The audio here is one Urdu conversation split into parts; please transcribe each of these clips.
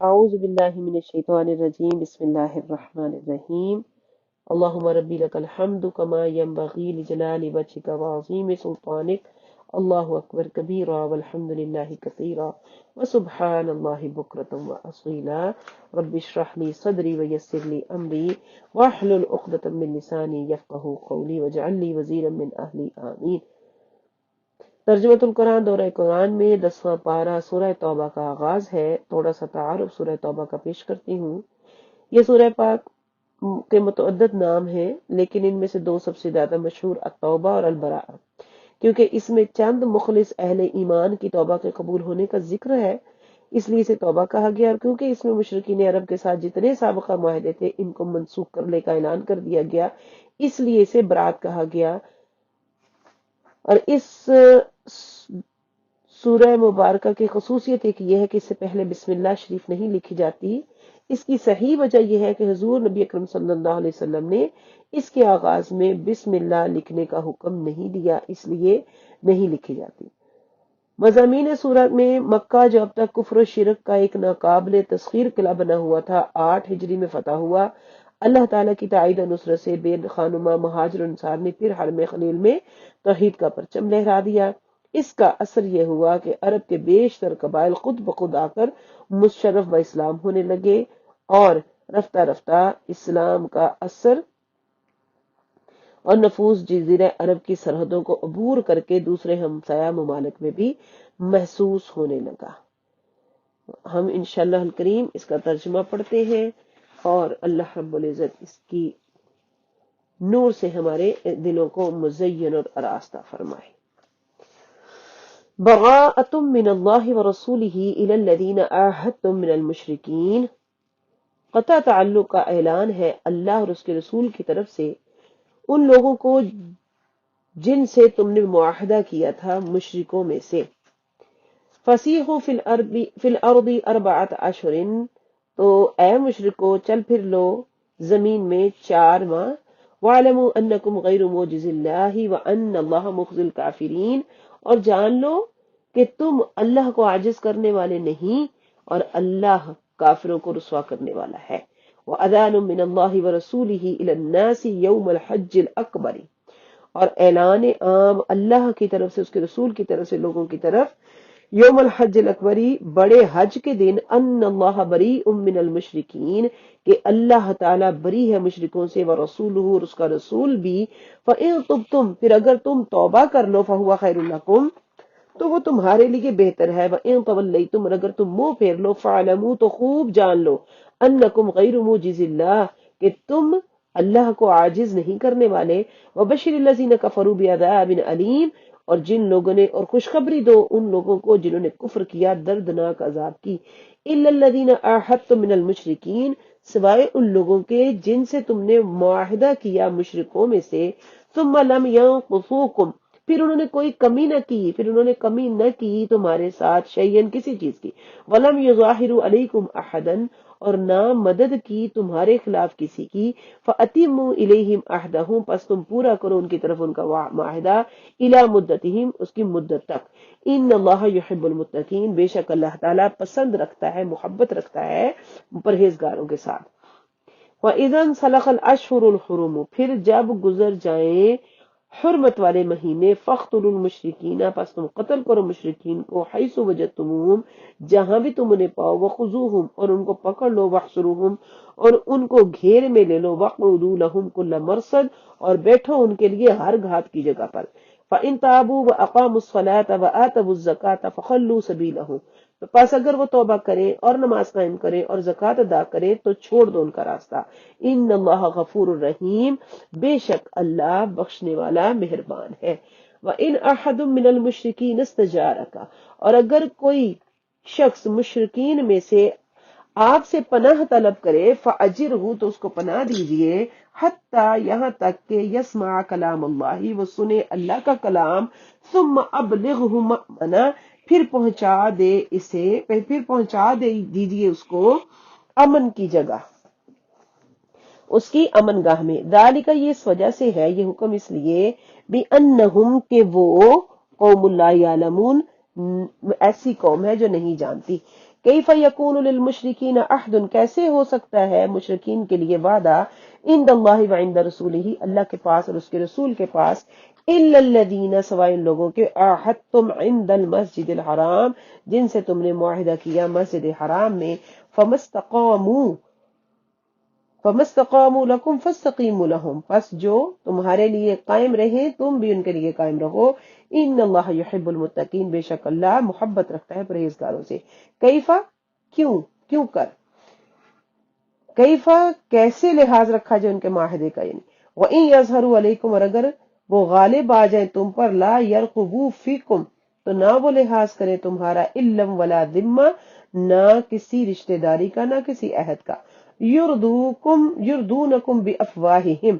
أعوذ بالله من الشيطان الرجيم بسم الله الرحمن الرحيم اللهم ربي لك الحمد كما ينبغي لجلال وجهك وعظيم سلطانك الله أكبر كبيرا والحمد لله كثيرا وسبحان الله بكرة وأصيلا رب اشرح لي صدري ويسر لي أمري واحلل عقدة من لساني يفقه قولي واجعل لي وزيرا من أهلي آمين۔ ترجمۃ القرآن دورہ قرآن میں 10واں پارہ سورہ توبہ کا آغاز ہے۔ تھوڑا سا تعارف سورہ توبہ کا پیش کرتی ہوں۔ یہ سورہ پاک کے متعدد نام ہیں، لیکن ان میں سے دو سب سے زیادہ مشہور التوبہ اور البراءہ، کیونکہ اس میں چند مخلص اہل ایمان کی توبہ کے قبول ہونے کا ذکر ہے، اس لیے اسے توبہ کہا گیا، اور کیونکہ اس میں مشرکین عرب کے ساتھ جتنے سابقہ معاہدے تھے ان کو منسوخ کرنے کا اعلان کر دیا گیا، اس لیے اسے برات کہا گیا۔ اور اس سورہ مبارکہ کی خصوصیت ایک یہ ہے کہ اس سے پہلے بسم اللہ شریف نہیں لکھی جاتی۔ اس کی صحیح وجہ یہ ہے کہ حضور نبی اکرم صلی اللہ علیہ وسلم نے اس کے آغاز میں بسم اللہ لکھنے کا حکم نہیں دیا، اس لیے نہیں لکھی جاتی۔ مضامین سورت میں مکہ جو اب تک کفر و شرک کا ایک ناقابل تسخیر قلعہ بنا ہوا تھا، 8 ہجری میں فتح ہوا۔ اللہ تعالیٰ کی تائید و نصرت سے بے خانمہ مہاجر انصار نے پھر حرم خلیل میں توحید کا پرچم لہرا دیا۔ اس کا اثر یہ ہوا کہ عرب کے بیشتر قبائل خود بخود آ کر مشرف و اسلام ہونے لگے، اور رفتہ رفتہ اسلام کا اثر اور نفوذ جزیرہ عرب کی سرحدوں کو عبور کر کے دوسرے ہمسایہ ممالک میں بھی محسوس ہونے لگا۔ ہم انشاءاللہ الکریم اس کا ترجمہ پڑھتے ہیں، اور اللہ رب العزت اس کی نور سے ہمارے دلوں کو مزین اور آراستہ فرمائے۔ براءۃ من اللہ ورسولہ الی الذین عاہدتم من المشرکین، قطع تعلق کا اعلان ہے اللہ اور اس کے رسول کی طرف سے ان لوگوں کو جن سے تم نے معاہدہ کیا تھا مشرکوں میں سے۔ فسیحوا فی الارض 4 اشہر، تو اے مشرکو چل پھر لو زمین میں 4 ماہ۔ وَاعْلَمُوا أَنَّكُمْ غَيْرُ مُعْجِزِ اللَّهِ وَأَنَّ اللَّهَ مُخْزِي الْكَافِرِينَ، اور جان لو کہ تم اللہ کو عاجز کرنے والے نہیں، اور اللہ کافروں کو رسوا کرنے والا ہے۔ وَأَذَانٌ مِّنَ اللَّهِ وَرَسُولِهِ إِلَى النَّاسِ يَوْمَ الْحَجِّ الْأَكْبَرِ، اور اعلان عام اللہ کی طرف سے اس کے رسول کی طرف سے لوگوں کی طرف یوم الحج الاکبری، بڑے حج کے دن، ان اللہ بریء من المشرکین، کہ اللہ تعالیٰ بری ہے مشرکوں سے، ورسولہ، اور اس کا رسول بھی۔ فَإِن تُبْتُمْ، پھر اگر تم توبہ کر لو، فَهُوَ خَيْرٌ لَكُمْ، تو وہ تمہارے لیے بہتر ہے۔ وَإِن تَوَلَّيْتُمْ، اور اگر تم منہ پھیر لو، فَاعْلَمُوا، تو خوب جان لو، أَنَّكُمْ غَيْرُ مُعْجِزِ اللَّهِ، کہ تم اللہ کو عاجز نہیں کرنے والے۔ وَبَشِّرِ الَّذِينَ كَفَرُوا بِعَذَابٍ أَلِيمٍ، اور جن لوگوں نے، اور خوشخبری دو ان لوگوں کو جنہوں نے کفر کیا دردناک عذاب کی۔ إِلَّا الَّذِينَ عَاهَدتُّم مِّنَ الْمُشْرِكِينَ، سوائے ان لوگوں کے جن سے تم نے معاہدہ کیا مشرکوں میں سے۔ ثُمَّ لَمْ يَنقُصُوكُمْ، پھر انہوں نے کوئی کمی نہ کی، پھر انہوں نے کمی نہ کی تمہارے ساتھ، شیئن کسی چیز کی۔ وَلَمْ يُظَاهِرُوا عَلَيْكُمْ أَحَدًا، اور نہ مدد کی تمہارے خلاف کسی کی۔ فَأَتِمُّوا إِلَيْهِمْ عَهْدَهُمْ، پس تم پورا کرو ان کی طرف ان کا معاہدہ، إِلَى مُدَّتِهِمْ، اس کی مدت تک۔ إِنَّ اللَّهَ يُحِبُّ الْمُتَّقِينَ، بے شک اللہ تعالیٰ پسند رکھتا ہے، محبت رکھتا ہے پرہیزگاروں کے ساتھ۔ وَإِذَا انسَلَخَ الْأَشْهُرُ الْحُرُمُ، پھر جب گزر جائیں حرمت والے مہینے، فَاقْتُلُوا الْمُشْرِكِينَ، پس تم قتل کرو مشرکین کو، حیث وجدتموہم، جہاں بھی تم انہیں پاؤ، وَخُذُوہم، اور ان کو پکڑ لو، وَاحْصُرُوہم، اور ان کو گھیر میں لے لو، وَاقْعُدُوا لَهُمْ كُلَّ مَرْصَدٍ، اور بیٹھو ان کے لیے ہر گھات کی جگہ پر۔ فَإِن تَابُوا وَأَقَامُوا الصَّلَاةَ وَآتَوُا الزَّكَاةَ فَخَلُّوا سَبِيلَهُمْ، تو پس اگر وہ توبہ کریں اور نماز قائم کریں اور زکوٰۃ ادا کریں تو چھوڑ دو ان کا راستہ۔ ان اللہ غفور الرحیم، بے شک اللہ بخشنے والا مہربان ہے۔ وَإِنْ أَحَدٌ مِّنَ الْمُشْرِكِينَ اسْتَجَارَكَ، اور اگر کوئی شخص مشرکین میں سے آپ سے پناہ طلب کرے، فَأَجِرْهُ، تو اس کو پناہ دیجئے، حتیٰ، یہاں تک کہ یسمع کلام اللہ، وہ سنے اللہ کا کلام، ثم ابلغہ مأمنہ، پھر پہنچا دیجئے اس کو امن کی جگہ، اس کی امن گاہ میں۔ ذالک، یہ اس وجہ سے ہے، یہ حکم اس لیے، بِأَنَّهُمْ، کہ وہ قوم لا یعلمون، ایسی قوم ہے جو نہیں جانتی۔ کیف یکون للمشرکین عہد، کیسے ہو سکتا ہے مشرکین کے لیے وعدہ، عند اللہ و عند رسولہ، اللہ کے پاس اور اس کے رسول کے پاس، الا الذین، سوائے ان لوگوں کے، عاہدتم عند المسجد الحرام، جن سے تم نے معاہدہ کیا مسجد حرام میں، فمستقاموا لکم فاستقیموا لہم، پس جو تمہارے لیے قائم رہیں تم بھی ان کے لیے قائم رہو، ان اللہ یحب المتقین، بے شک اللہ محبت رکھتا ہے پرہیزگاروں سے۔ کیفا، کیوں کر، کیفا کیسے لحاظ رکھا جائے ان کے معاہدے کا، یعنی وَإِن يَظْهَرُوا عَلَيْكُمْ، اور اگر وہ غالب آ جائیں تم پر، لا يَرْقُبُوا فِيكُمْ، تو نہ وہ لحاظ کریں تمہارا، اِلَّا وَلَا ذِمَّہ، نہ کسی رشتہ داری کا، نہ کسی عہد کا، یردونکم بِأَفْوَاهِهِمْ،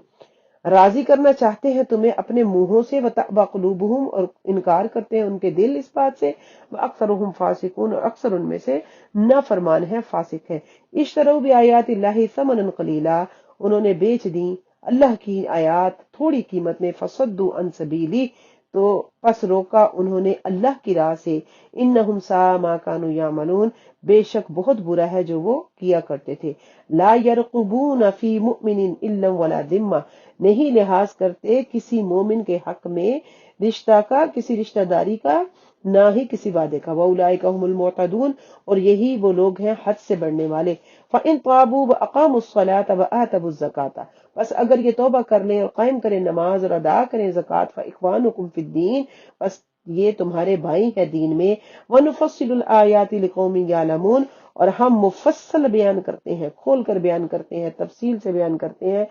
راضی کرنا چاہتے ہیں تمہیں اپنے منہوں سے، وَتَأْبَى قُلُوبُهُمْ، اور انکار کرتے ہیں ان کے دل اس بات سے، وَأَكْثَرُهُمْ فَاسِقُونَ، اور اکثر ان میں سے نافرمان ہے، فاسق ہے۔ اشتروا بآیات اللہ ثمنا قلیلا، انہوں نے بیچ دیں اللہ کی آیات تھوڑی قیمت میں، فصدوا عن سبیلی، تو پس روکا انہوں نے اللہ کی راہ سے، انہم ساء ما كانوا یعملون، بے شک بہت برا ہے جو وہ کیا کرتے تھے۔ لا یرقبون فی مؤمن الا ولا ذمہ، نہیں لحاظ کرتے کسی مومن کے حق میں رشتہ کا، کسی رشتہ داری کا، نہ ہی کسی وعدے کا، وَأُولَئِكَ هُمُ الْمُعْتَدُونَ، اور یہی وہ لوگ ہیں حد سے بڑھنے والے۔ فَإِن تَابُوا وَأَقَامُوا الصَّلَاةَ وَآتَوُا الزَّكَاةَ، بس اگر یہ توبہ کر لیں اور قائم کریں نماز اور ادا کریں زکوٰۃ، فَإِخْوَانُكُمْ فِي الدِّينِ، بس یہ تمہارے بھائی ہیں دین میں، وَنُفَصِّلُ الْآيَاتِ لِقَوْمٍ يَعْلَمُونَ، اور ہم مفصل بیان کرتے ہیں، کھول کر بیان کرتے ہیں، تفصیل سے بیان کرتے ہیں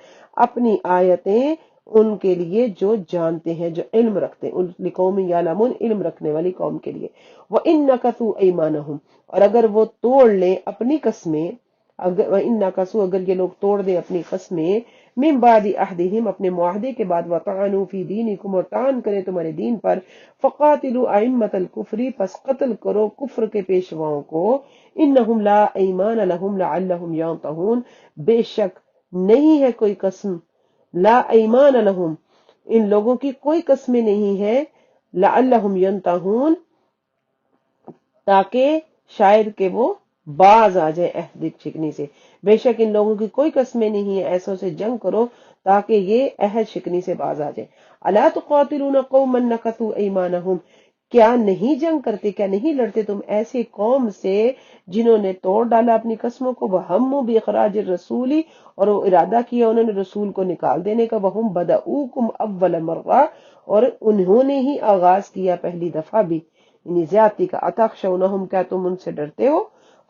اپنی آیتیں ان کے لیے جو جانتے ہیں، جو علم رکھتے ہیں، لقوم یعلمون، علم رکھنے والی قوم کے لیے۔ وَإِن نَكَثُوا أَيْمَانَهُمْ، اور اگر وہ توڑ لیں اپنی قسمیں، وَإِن نَكَثُوا، اگر یہ لوگ توڑ دیں اپنی قسمیں، من بعد عہدہم، اپنے معاہدے کے بعد، وَطَعَنُوا فِي دِينِكُمْ، اور طعن کریں تمہارے دین پر، فَقَاتِلُوا أَئِمَّةَ الْكُفْرِ، پس قتل کرو کفر کے پیشواؤں کو، انہم لا ایمان لہم لعلہم ینتہون، بے شک نہیں ہے کوئی قسم، لا ایمان لہم، ان لوگوں کی کوئی قسمیں نہیں ہے، لعلہم ینتہون، تاکہ شاید کہ وہ باز آ جائے عہد شکنی سے، بے شک ان لوگوں کی کوئی قسمیں نہیں ہیں، ایسوں سے جنگ کرو تاکہ یہ عہد شکنی سے باز آ جائے۔ الا تقاتلون قوما نکثوا ایمانہم، کیا نہیں جنگ کرتے، کیا نہیں لڑتے تم ایسے قوم سے جنہوں نے توڑ ڈالا اپنی قسموں کو، وہموا باخراج الرسول، اور وہ ارادہ کیا انہوں نے رسول کو نکال دینے کا، وہم بدؤکم اول مرہ، اور انہوں نے ہی آغاز کیا پہلی دفعہ بھی، یعنی زیادتی کا، اتخشونہم، کیا تم ان سے ڈرتے ہو،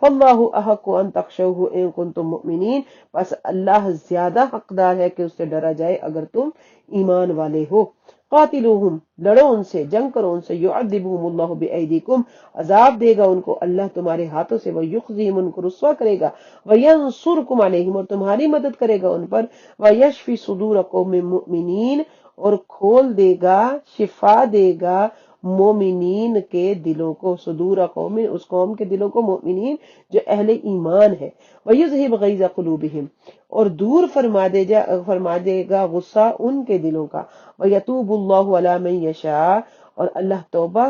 فاللہ احق ان تخشوہ ان کنتم مؤمنین، بس اللہ زیادہ حقدار ہے کہ اس سے ڈرا جائے اگر تم ایمان والے ہو۔ قاتلوہم، لڑو ان سے، جنگ کرو ان سے، یعذبہم اللہ بایدیکم، عذاب دے گا ان کو اللہ تمہارے ہاتھوں سے، ویخزیہم، ان کو رسوا کرے گا، وینصرکم علیہم، اور تمہاری مدد کرے گا ان پر، ویشفی صدور قوم مؤمنین، اور کھول دے گا، شفا دے گا مومنین کے دلوں کو، صدور قوم، اس قوم کے دلوں کو، مؤمنین جو اہل ایمان ہے، ویذہب غیظ قلوبہم، اور دور فرما دے گا غصہ ان کے دلوں کا، ویتوب اللہ علی من یشاء، اور اللہ توبہ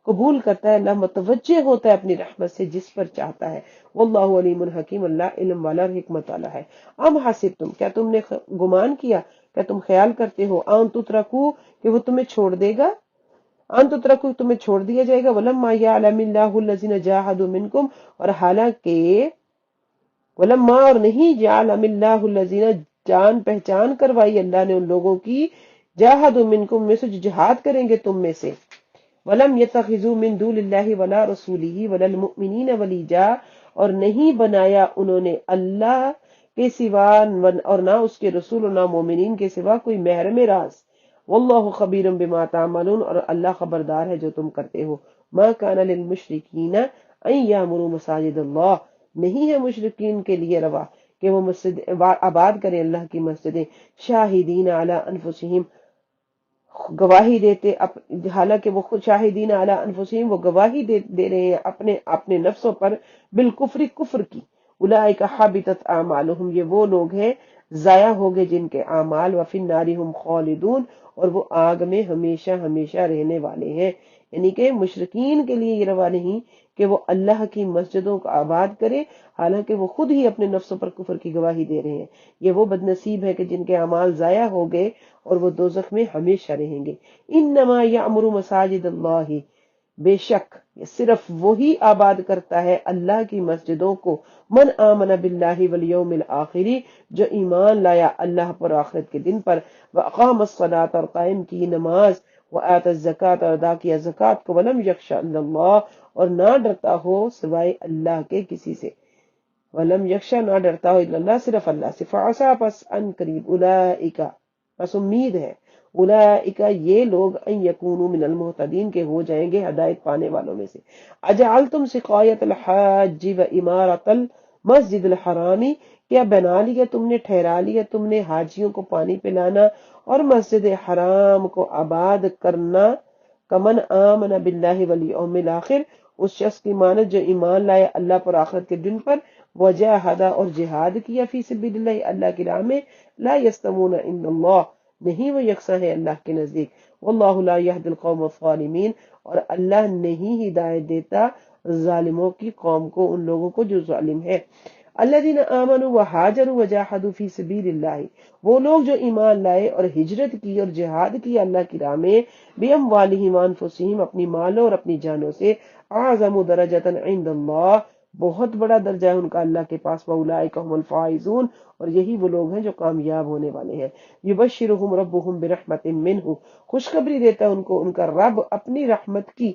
قبول کرتا ہے، اللہ متوجہ ہوتا ہے اپنی رحمت سے جس پر چاہتا ہے، واللہ علیم الحکیم، اللہ علم والا اور حکمت والا ہے۔ ام حسبتم، کیا تم نے گمان کیا، کیا تم خیال کرتے ہو، ان تترکو، کہ وہ تمہیں چھوڑ دے گا، ان تترکو، تمہیں چھوڑ دیا جائے گا، ولما یعلم اللہ الذین جاہدوا منکم، اور حالانکہ ولما، اور نہیں، یعلم اللہ الذین، جان پہچان کروائی اللہ نے ان لوگوں کی، جاہدوا منکم، میں سے جو جہاد کریں گے تم میں سے، ولم يتخذوا من دون اللہ ولا رسولہ ولا المؤمنین ولیجا، اور نہیں بنایا انہوں نے اللہ کے سوا اور نہ اس کے رسول اور نہ مومنین کے سوا کوئی محرم راز، واللہ خبیر بما تعملون، اور اللہ خبردار ہے جو تم کرتے ہو۔ ما کان للمشرکین ان یعمروا مساجد اللہ، نہیں ہے مشرکین کے لیے روا کہ وہ مسجد آباد کریں اللہ کی مسجدیں، شاہدین علی انفسہم، گواہی دیتے، حالانکہ وہ خود شاہدین علی انفسہم، وہ گواہی دے رہے ہیں اپنے نفسوں پر، بالکفر، کفر کی، اولئک حبطت اعمالہم، یہ وہ لوگ ہیں ضائع ہو گئے جن کے اعمال، وفی النار ہم خالدون، اور وہ آگ میں ہمیشہ ہمیشہ رہنے والے ہیں، یعنی کہ مشرکین کے لیے یہ روا نہیں کہ وہ اللہ کی مسجدوں کو آباد کرے حالانکہ وہ خود ہی اپنے نفسوں پر کفر کی گواہی دے رہے ہیں۔ یہ وہ بد نصیب ہے کہ جن کے اعمال ضائع ہو گئے اور وہ دوزخ میں ہمیشہ رہیں گے۔ انما یعمر مساجد اللہ، بے شک یہ صرف وہی آباد کرتا ہے اللہ کی مسجدوں کو، من آمن باللہ والیوم الآخر، جو ایمان لایا اللہ پر آخرت کے دن پر، واقام الصلاۃ اور قائم کی نماز، وآت الزکوٰۃ اور ادا کیا زکوٰۃ کو، ولم یخشى الا اللہ اور نہ ڈرتا ہو سوائے اللہ کے کسی سے، ولم یخشى نہ ڈرتا ہو الا اللہ صرف اللہ سے، فعسى پس ان قریب، اولئک پس امید ہے، اولئک یہ لوگ، ان یکونوا من المہتدین کے ہو جائیں گے ہدایت پانے والوں میں سے۔ اجعلتم سقایۃ الحاج و امارۃ المسجد الحرام، کیا بنا لیا تم نے، ٹھہرا لیا تم نے حاجیوں کو پانی پلانا اور مسجد حرام کو آباد کرنا، کمن آمن باللہ والیوم الآخر، اس شخص کی مانت جو ایمان لائے اللہ پر آخرت کے دن پر، وجاہد اور جہاد کیا فی سبیل اللہ اللہ کی راہ میں، لا یستوون عند اللہ نہیں وہ یکساں ہے اللہ کے نزدیک، واللہ لا یہدی القوم الظالمین اور اللہ نہیں ہدایت دیتا ظالموں کی قوم کو، ان لوگوں کو جو ظالم ہے۔ الذین آمنوا وہاجروا وجاہدوا فی سبیل اللہ، وہ لوگ جو ایمان لائے اور ہجرت کی اور جہاد کی اللہ کی راہ میں، باموالہم وانفسہم اپنی مالوں اور اپنی جانوں سے، اعظم درجۃ عند اللہ بہت بڑا درجہ ہے ان کا اللہ کے پاس، واولئک هم الفائزون اور یہی وہ لوگ ہیں جو کامیاب ہونے والے ہیں۔ یبشرہم ربہم برحمت منہ، خوشخبری دیتا ہے ان کو ان کا رب اپنی رحمت کی،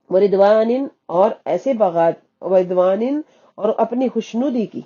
وردوان اور ایسے باغات، وردوان اور اپنی خوشنودی کی،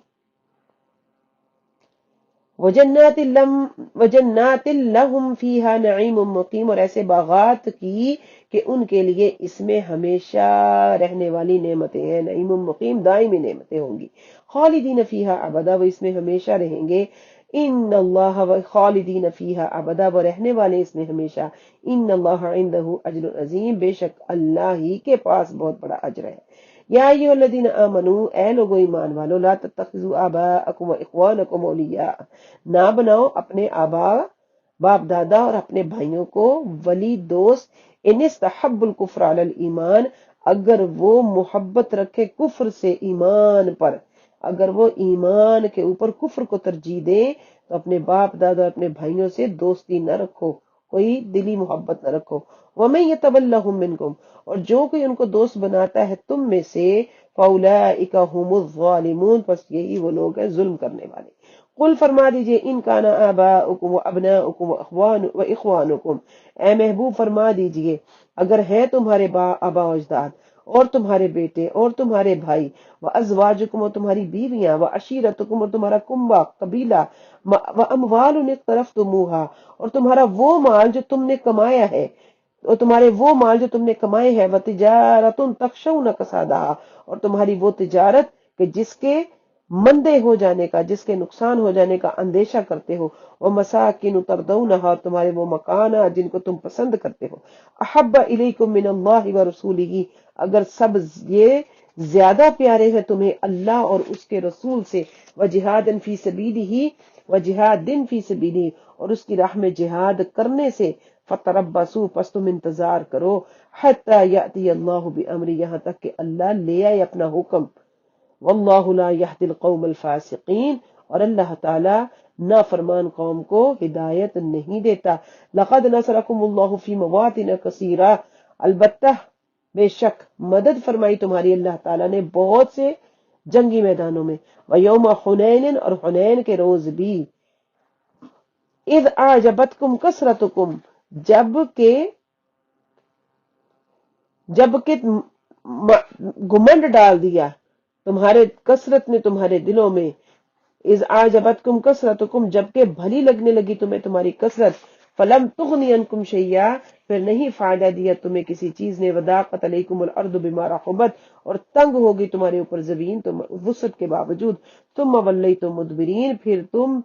وجنات لہم فیہا نعیم مقیم اور ایسے باغات کی کہ ان کے لیے اس میں ہمیشہ رہنے والی نعمتیں ہیں، نعیم مقیم دائمی نعمتیں ہوں گی، خالدین فیہا ابدا وہ اس میں ہمیشہ رہیں گے، ان اللہ خالدین فیہا ابدا وہ رہنے والے اس میں ہمیشہ، ان اللہ عندہ اجر عظیم بے شک اللہ ہی کے پاس بہت بڑا اجر ہے۔ یا ایھا الذین آمنوا اے لوگو ایمان والو، لا تتخذوا آباءکم واخوانکم اولیاء نہ بناؤ اپنے آبا باپ دادا اور اپنے بھائیوں کو ولی دوست، ان استحب الکفر علی الایمان اگر وہ محبت رکھے کفر سے ایمان پر، اگر وہ ایمان کے اوپر کفر کو ترجیح دیں تو اپنے باپ دادا اور اپنے بھائیوں سے دوستی نہ رکھو، کوئی دلی محبت نہ رکھو، ومن یتولہم منکم اور جو کوئی ان کو دوست بناتا ہے تم میں سے، فاولئک هم الظالمون پس یہی وہ لوگ ہیں ظلم کرنے والے۔ قل فرما دیجئے ان کان آباؤکم و ابناؤکم و اخوانکم، اے محبوب فرما دیجئے اگر ہیں تمہارے آبا و اجداد اور تمہارے بیٹے اور تمہارے بھائی، و ازواجکم اور تمہاری بیویاں، و عشیرتکم اور تمہارا کنبہ قبیلہ، و اموال اقترفتموہا اور تمہارا وہ مال جو تم نے کمایا ہے، اور تمہارے وہ مال جو تم نے کمائے ہیں، و تجارت تخشون کسادہا اور تمہاری وہ تجارت کہ جس کے مندے ہو جانے کا، جس کے نقصان ہو جانے کا اندیشہ کرتے ہو، وہ مساکن تردونہا تمہارے وہ مکان جن کو تم پسند کرتے ہو، احب الیکم من اللہ ورسولہ اگر سب یہ زیادہ پیارے ہیں تمہیں اللہ اور اس کے رسول سے، وجہاد فی سبیلہ وجہاد فی سبیلہ اور اس کی راہ میں جہاد کرنے سے، فتربصوا پس تم انتظار کرو، حتی یأتی اللہ بامرہ یہاں تک کہ اللہ لے آئے اپنا حکم، واللہ لا یہدی القوم الفاسقین اور اللہ تعالی نافرمان قوم کو ہدایت نہیں دیتا۔ لقد نصرکم اللہ فی مواطن کثیرہ البتہ بے شک مدد فرمائی تمہاری اللہ تعالیٰ نے بہت سے جنگی میدانوں میں، ویوم حنین اور حنین کے روز بھی، اذ اعجبتکم کثرتکم جب کہ گمنڈ ڈال دیا تمہارے کثرت نے تمہارے دلوں میں، اذ اعجبتکم کثرتکم جب کہ بھلی لگنے لگی تمہیں تمہاری کثرت، فلم تغنی عنکم شیئا پھر نہیں فائدہ دیا تمہیں کسی چیز نے، وضاقت علیکم الارض بما رحبت اور تنگ ہوگی تمہارے اوپر زمین تم وسعت کے باوجود، ثم ولیتم مدبرین پھر تم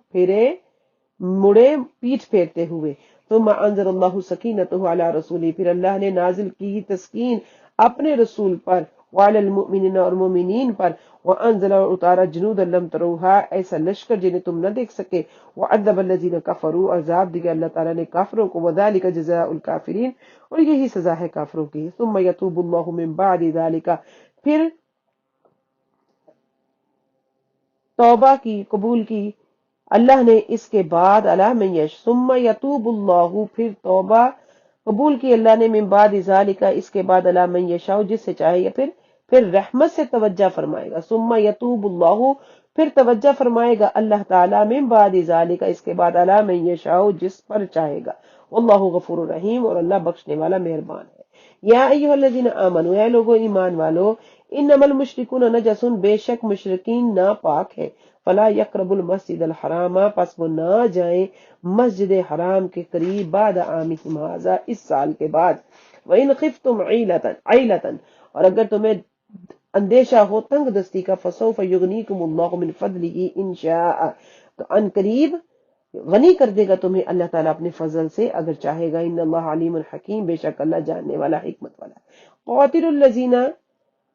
مڑے پیٹھ پھیرتے ہوئے، ثم انزل اللہ سکینتہ علی رسولہ پھر اللہ نے نازل کی تسکین اپنے رسول پر، وعلی المؤمنین اور مومنین پر، وانزل اور اتارا جنود لم تروہا ایسا لشکر جنہیں تم نہ دیکھ سکے، وعذب الذین کفروا عذاب دیا اللہ تعالیٰ نے کافروں کو، وذالک جزاء الکافرین اور یہی سزا ہے کافروں کی۔ ثم یتوب اللہ من بعد ذالک پھر توبہ کی قبول کی اللہ نے اس کے بعد، علی من ثم یتوب اللہ پھر توبہ قبول کی اللہ نے من بعد ذالک اس کے بعد، علی من یشاء جس سے چاہے، یا پھر رحمت سے توجہ فرمائے گا، ثم یتوب اللہ پھر توجہ فرمائے گا اللہ تعالیٰ من بعد ذالک اس کے بعد، علی من یشاء جس پر چاہے گا، واللہ غفور رحیم اور اللہ بخشنے والا مہربان ہے۔ یا ایھا الذین آمنوا اے لوگو ایمان والو، انما المشرکون نجس بے شک مشرکین ناپاک ہے، فلا یقربوا المسجد الحرام پس وہ نہ جائیں مسجد حرام کے قریب، بعد عامہم ھذا اس سال کے بعد، وَإِنْ خِفْتُمْ عِیلَةً اور اگر تمہیں اندیشہ ہو تنگ دستی کا، فَسَوْفَ يُغْنِيكُمُ اللَّهُ مِنْ فَضْلِهِ إِنْ شَاءَ تو ان قریب غنی کر دے گا تمہیں اللہ تعالیٰ اپنے فضل سے اگر چاہے گا، ان اللہ علیم حکیم بے شک اللہ جاننے والا حکمت والا ہے۔ قاتل الذین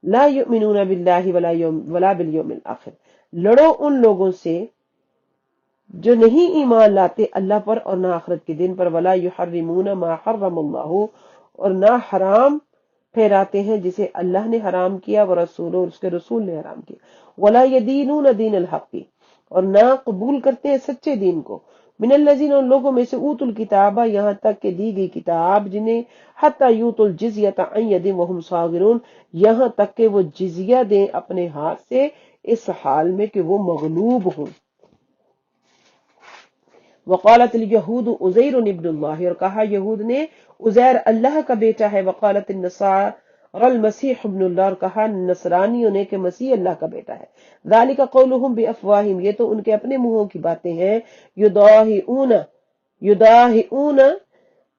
لا یؤمنون باللہ ولا بالیوم الآخر لڑو ان لوگوں سے جو نہیں ایمان لاتے اللہ پر اور نہ آخرت کے دن پر، ولا یحرمون ما حرم اللہ اور نہ حرام ٹھہراتے ہیں جسے اللہ نے حرام کیا، ورسولہ اور اس کے رسول نے حرام کیا، ولا یدینون دین الحق اور نہ قبول کرتے ہیں سچے دین کو، من الذین ان لوگوں میں سے اوت الکتابہ یہاں تک کہ دی گئی کتاب جنہیں، حتی یوت الجزیۃ عن ید وہم صاغرون یہاں تک کہ وہ جزیہ دیں اپنے ہاتھ سے اس حال میں کہ وہ مغلوب ہوں۔ وقالت الیہود عزیر ابن اللہ اور کہا یہود نے عزیر اللہ کا بیٹا ہے، وقالت النصارى المسیح ابن اللہ اور کہا نصرانیوں نے کہ مسیح اللہ کا بیٹا ہے، ذالک قولہم بافواہہم یہ تو ان کے اپنے منہوں کی باتیں ہیں، یداہئون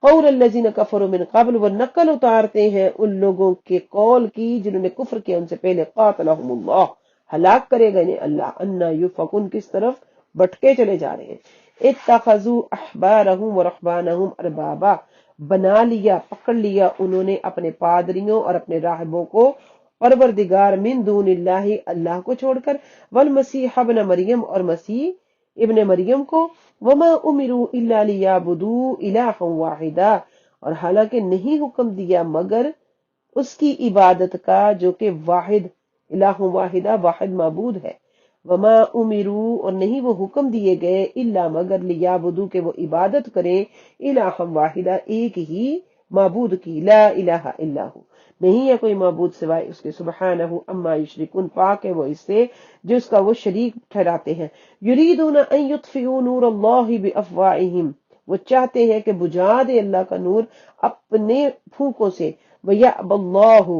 قول الذین کفروا من قبل وہ نقل اتارتے ہیں ان لوگوں کے قول کی جنہوں نے کفر کیا ان سے پہلے، قاتلہم اللہ ہلاک کرے گا انہیں اللہ، انا یؤفکون کس طرف بھٹکے چلے جا رہے ہیں، اتخذوا احبارہم ورہبانہم اربابا بنا لیا پکڑ لیا انہوں نے اپنے پادریوں اور اپنے راہبوں کو پروردگار من دون اللہ اللہ کو چھوڑ کر، والمسیح ابن مریم اور مسیح ابن مریم کو، وما امروا الا لیعبدوا الہا واحدا اور حالانکہ نہیں حکم دیا مگر اس کی عبادت کا جو کہ واحد الہ واحدہ واحد معبود ہے، وما امروا اور نہیں وہ حکم دیے گئے الا مگر لیعبدوا کہ وہ عبادت کریں الہ واحدہ ایک ہی معبود کی، لا الہ الا ہو نہیں ہے کوئی معبود سوائے اس کے، سبحانہ اما یشرکون پاک ہے وہ اس سے جس کا وہ شریک ٹھہراتے ہیں، یریدون ان یطفئوا نور اللہ بافواہہم وہ چاہتے ہیں کہ بجھا دے اللہ کا نور اپنے پھونکوں سے، ویأبی اللہ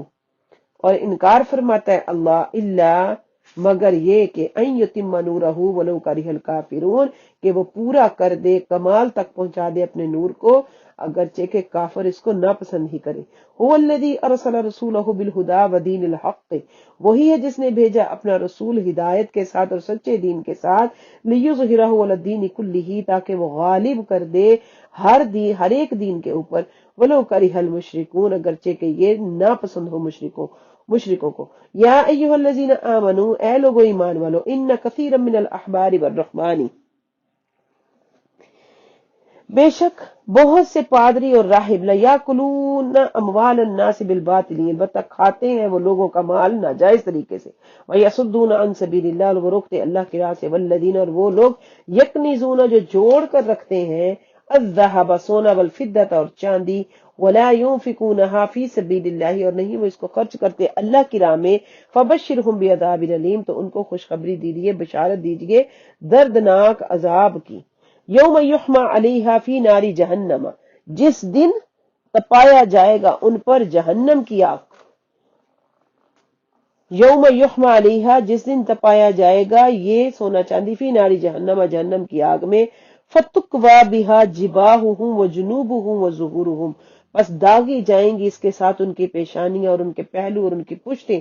اور انکار فرماتا ہے اللہ، الا مگر یہ کہ ان یتم نورہ ولو کرہ الکافرون کہ وہ پورا کر دے کمال تک پہنچا دے اپنے نور کو اگرچہ کہ کافر اس کو ناپسند ہی کرے، هو الذی ارسل رسولہ بالہدی ودین الحق وہی ہے جس نے بھیجا اپنا رسول ہدایت کے ساتھ اور سچے دین کے ساتھ، لیظہرہ علی الدین کلہ تاکہ وہ غالب کر دے ہر ایک دین کے اوپر، ولو کرہ المشرکون اگرچہ کہ یہ ناپسند ہو مشرکوں کو۔ یا ایھا الذین آمنوا اے لوگو ایمان والو، ان کثیرا من الاحبار والرہبان بے شک بہت سے پادری اور راہب لیاکلون اموال الناس بالباطل البتہ کھاتے ہیں وہ لوگوں کا مال ناجائز طریقے سے، ویصدون عن سبیل اللہ اور وہ روکتے اللہ کی راہ سے، والذین اور وہ لوگ یکنزون جو جوڑ کر رکھتے ہیں، الذهب سونا والفضة اور چاندی، ولا ينفقونها فی سبیل اللہ اور نہیں وہ اس کو خرچ کرتے اللہ کی راہ میں، فبشرهم بعذاب علیم تو ان کو خوشخبری دیجیے بشارت دیجیے دردناک عذاب کی، یوم یحمى علیہا فی نار جہنم جس دن تپایا جائے گا ان پر جہنم کی آگ، یوم یحمى علیہا جس دن تپایا جائے گا یہ سونا چاندی، فی نار جہنم جہنم کی آگ میں، فتکوی بہا جباہہم وجنوبہم وظہورہم پس داغی جائیں گی اس کے ساتھ ان کی پیشانیاں اور ان کے پہلو اور ان کی پشتیں،